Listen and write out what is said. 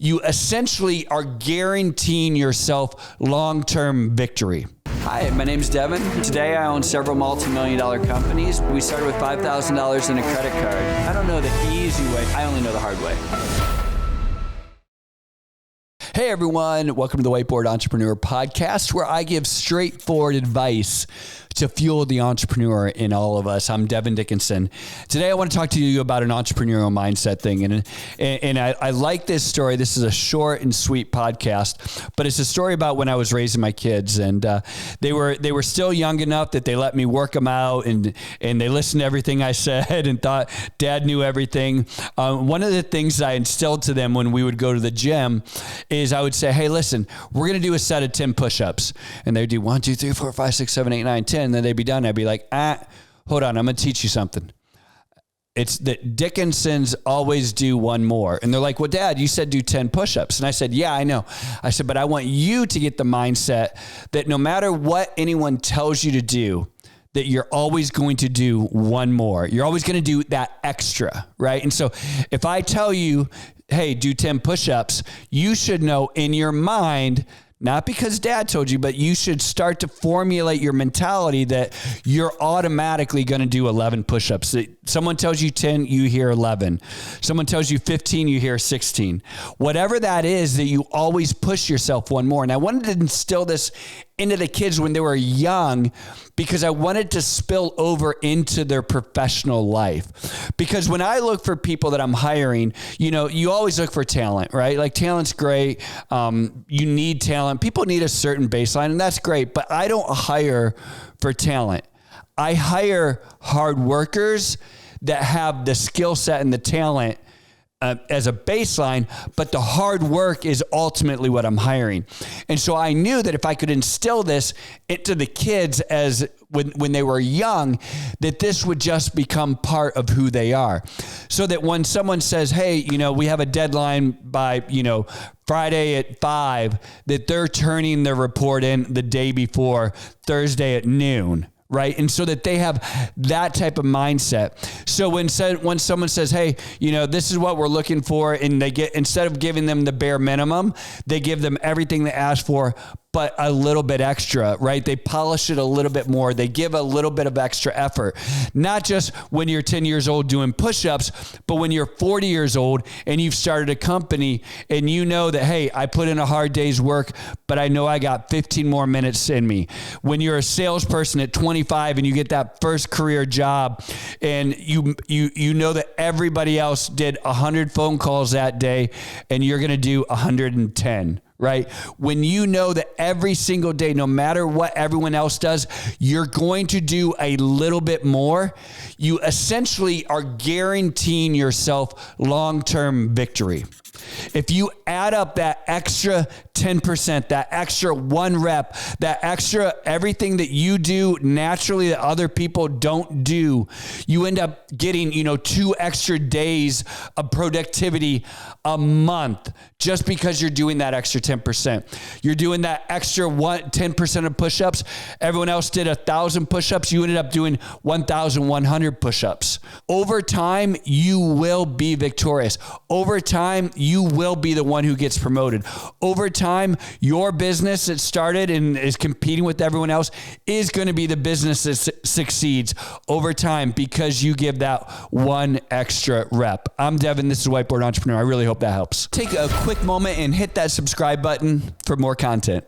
you essentially are guaranteeing yourself long-term victory. Hi, my name's Devon. Today I own several multi-million-dollar companies. We started with $5,000 in a credit card. I don't know the easy way, I only know the hard way. Hey everyone, welcome to the Whiteboard Entrepreneur Podcast, where I give straightforward advice to fuel the entrepreneur in all of us. I'm Devon Dickinson. Today I want to talk to you about an entrepreneurial mindset thing. And I like this story. This is a short and sweet podcast, but it's a story about when I was raising my kids. And they were still young enough that they let me work them out, and they listened to everything I said and thought Dad knew everything. One of the things I instilled to them when we would go to the gym is I would say, hey, listen, we're going to do a set of 10 push-ups. And they'd do 1, 2, 3, 4, 5, 6, 7, 8, 9, 10. And then they'd be done. I'd be like, hold on, I'm going to teach you something. It's that Dickinsons always do one more. And they're like, well, Dad, you said do 10 push-ups. And I said, yeah, I know. I said, but I want you to get the mindset that no matter what anyone tells you to do, that you're always going to do one more. You're always going to do that extra, right? And so if I tell you, hey, do 10 push-ups, you should know in your mind, not because Dad told you, but you should start to formulate your mentality that you're automatically going to do 11 push-ups. Someone tells you 10, you hear 11. Someone tells you 15, you hear 16. Whatever that is, that you always push yourself one more. And I wanted to instill this into the kids when they were young because I wanted to spill over into their professional life. Because when I look for people that I'm hiring, you always look for talent, right? Like talent's great. You need talent. People need a certain baseline, and that's great. But I don't hire for talent. I hire hard workers that have the skill set and the talent as a baseline, but the hard work is ultimately what I'm hiring. And so I knew that if I could instill this into the kids as when they were young, that this would just become part of who they are. So that when someone says, hey, we have a deadline by, Friday at 5, that they're turning their report in the day before, Thursday at noon. Right. And so that they have that type of mindset. So when someone says, hey, this is what we're looking for, and instead of giving them the bare minimum, they give them everything they ask for, but a little bit extra, right? They polish it a little bit more. They give a little bit of extra effort, not just when you're 10 years old doing push-ups, but when you're 40 years old and you've started a company and you know that, hey, I put in a hard day's work, but I know I got 15 more minutes in me. When you're a salesperson at 25 and you get that first career job and you know that everybody else did 100 phone calls that day and you're going to do 110. Right? When you know that every single day, no matter what everyone else does, you're going to do a little bit more, you essentially are guaranteeing yourself long-term victory. If you add up that extra 10%, that extra one rep, that extra everything that you do naturally that other people don't do, you end up getting, 2 extra days of productivity a month just because you're doing that extra 10%. You're doing that extra 10% of push-ups. Everyone else did 1,000 push-ups. You ended up doing 1,100 push-ups. Over time, you will be victorious. Over time, you will be the one who gets promoted. Over time, your business that started and is competing with everyone else is going to be the business that succeeds over time because you give that one extra rep. I'm Devon. This is Whiteboard Entrepreneur. I really hope that helps. Take a quick moment and hit that subscribe button for more content.